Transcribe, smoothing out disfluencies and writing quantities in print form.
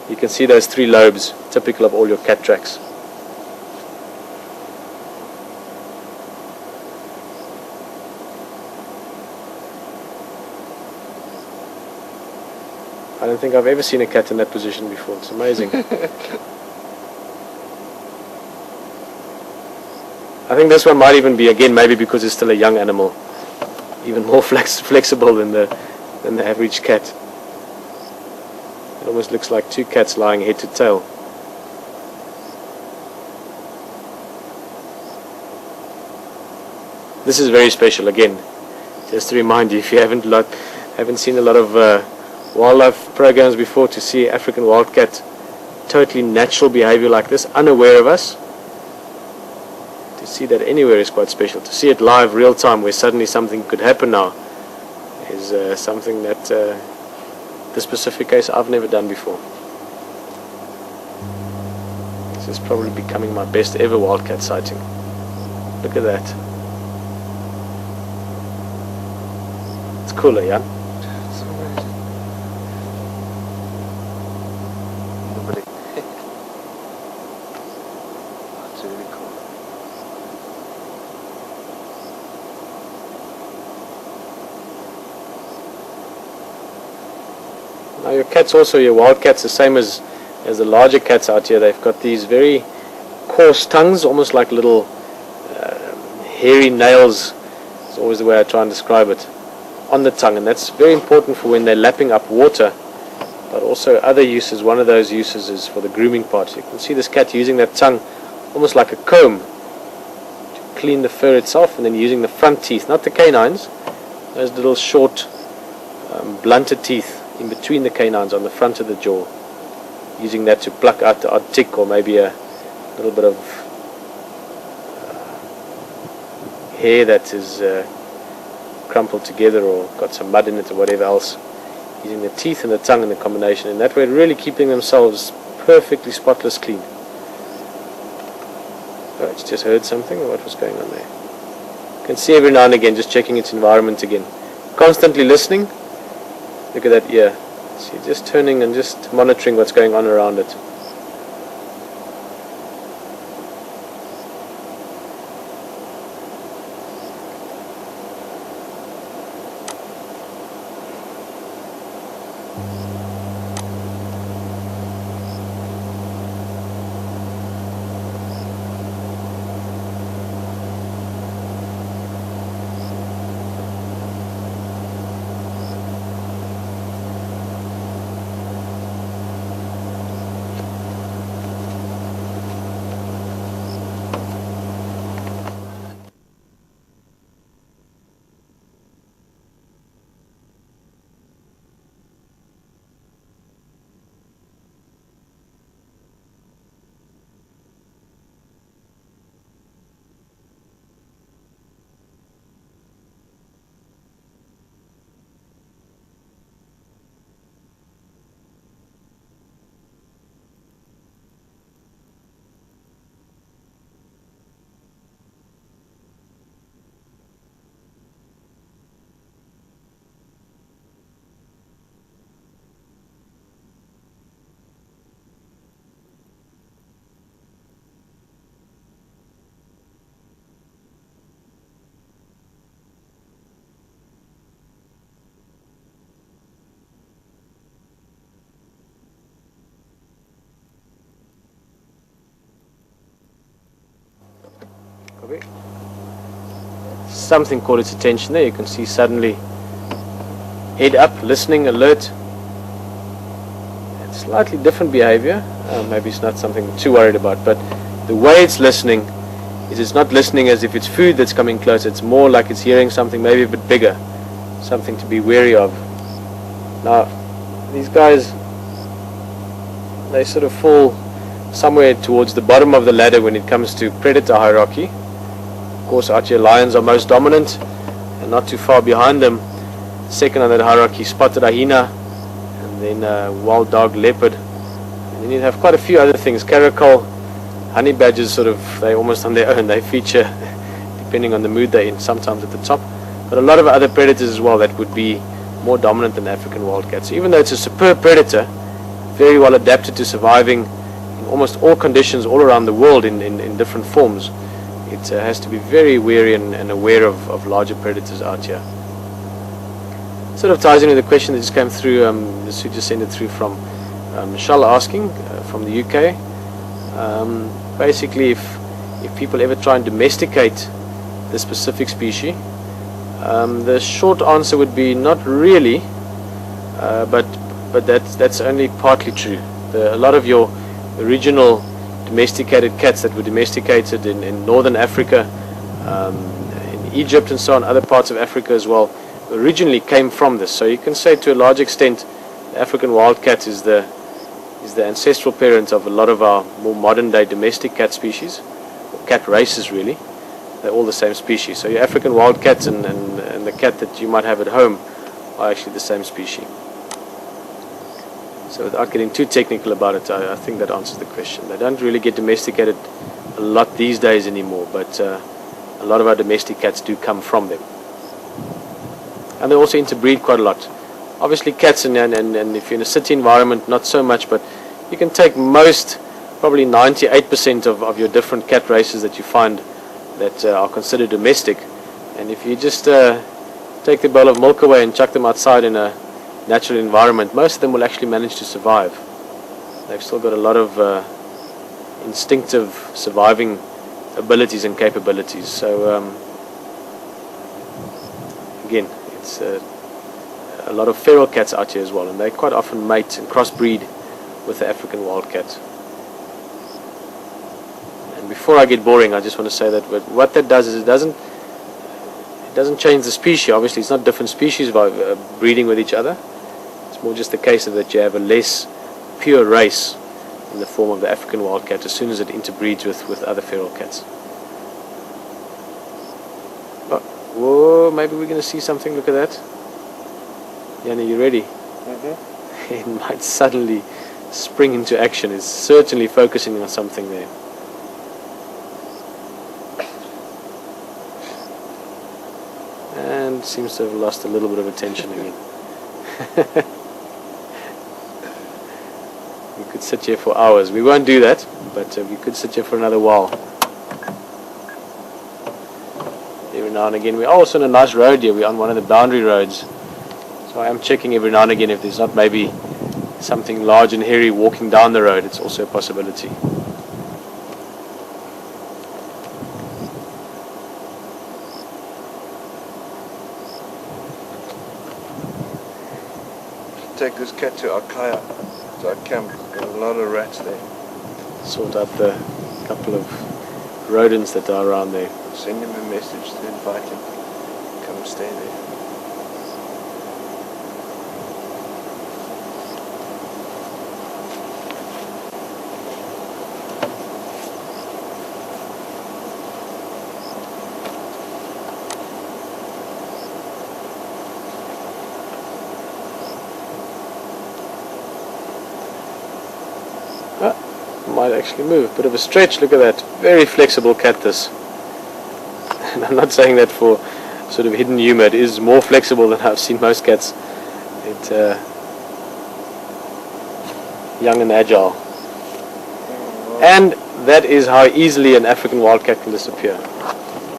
You can see those 3 lobes, typical of all your cat tracks. I don't think I've ever seen a cat in that position before. It's amazing. I think this one might even be, again, maybe because it's still a young animal, even more flexible than the average cat. It almost looks like 2 cats lying head to tail. This is very special, again, just to remind you, if you haven't seen a lot of wildlife programs before, to see African wildcat totally natural behavior like this, unaware of us. To see that anywhere is quite special. To see it live, real time, where suddenly something could happen now, is something that, this specific case, I've never done before. This is probably becoming my best ever wildcat sighting. Look at that. It's cooler, yeah? It's amazing. Nobody. That's really cool. Now your cats also, your wild cats, the same as the larger cats out here. They've got these very coarse tongues, almost like little hairy nails. It's always the way I try and describe it, on the tongue, and that's very important for when they're lapping up water, but also other uses. One of those uses is for the grooming part. You can see this cat using that tongue almost like a comb to clean the fur itself, and then using the front teeth, not the canines, those little short blunted teeth in between the canines on the front of the jaw, using that to pluck out the odd tick or maybe a little bit of hair that is crumpled together or got some mud in it or whatever else, using the teeth and the tongue in the combination, and that way really keeping themselves perfectly spotless clean. Oh, it's just heard something, or what was going on there? You can see every now and again just checking its environment again, constantly listening. Look at that ear. See, just turning and just monitoring what's going on around it. Something caught its attention there. You can see suddenly head up, listening, alert. It's slightly different behavior. Maybe it's not something too worried about, but the way it's listening is it's not listening as if it's food that's coming close. It's more like it's hearing something maybe a bit bigger, something to be wary of. Now these guys, they sort of fall somewhere towards the bottom of the ladder when it comes to predator hierarchy. Of course, out here lions are most dominant, and not too far behind them, second on that hierarchy, spotted hyena, and then wild dog, leopard, and then you have quite a few other things. Caracal, honey badgers, sort of, they're almost on their own. They feature depending on the mood they're in, sometimes at the top, but a lot of other predators as well that would be more dominant than African wildcats. So even though it's a superb predator, very well adapted to surviving in almost all conditions all around the world in different forms. It has to be very wary and aware of larger predators out here. Sort of ties into the question that just came through, this we just sent it through from Michelle asking from the UK. Basically, if people ever try and domesticate the specific species, the short answer would be not really, but that's only partly true. A lot of your original domesticated cats that were domesticated in northern Africa, in Egypt and so on, other parts of Africa as well, originally came from this. So you can say to a large extent the African wildcat is the ancestral parent of a lot of our more modern day domestic cat species, or cat races really. They're all the same species. So your African wildcats and the cat that you might have at home are actually the same species. So without getting too technical about it, I think that answers the question. They don't really get domesticated a lot these days anymore, but a lot of our domestic cats do come from them. And they also interbreed quite a lot. Obviously cats, and if you're in a city environment, not so much, but you can take most, probably 98% of your different cat races that you find that are considered domestic. And if you just take the bowl of milk away and chuck them outside in a natural environment, most of them will actually manage to survive. They've still got a lot of instinctive surviving abilities and capabilities. So again, it's a lot of feral cats out here as well, and they quite often mate and crossbreed with the African wildcat. And before I get boring, I just want to say that what that does is it doesn't change the species. Obviously, it's not different species by breeding with each other. It's more just the case of that you have a less pure race in the form of the African wildcat as soon as it interbreeds with other feral cats. Oh, whoa, maybe we're going to see something. Look at that. Yanni, you ready? Mm-hmm. It might suddenly spring into action. It's certainly focusing on something there. And seems to have lost a little bit of attention again. We could sit here for hours. We won't do that, but we could sit here for another while. Every now and again, we're also on a nice road here. We're on one of the boundary roads. So I am checking every now and again if there's not maybe something large and hairy walking down the road. It's also a possibility. Take this cat to our kaya, to our camp. There are a lot of rats there. Sort out the couple of rodents that are around there. Send him a message to invite him. Come and stay there. Might actually move. Bit of a stretch. Look at that. Very flexible cat, this. And I'm not saying that for sort of hidden humor. It is more flexible than I've seen most cats. It's young and agile. And that is how easily an African wildcat can disappear.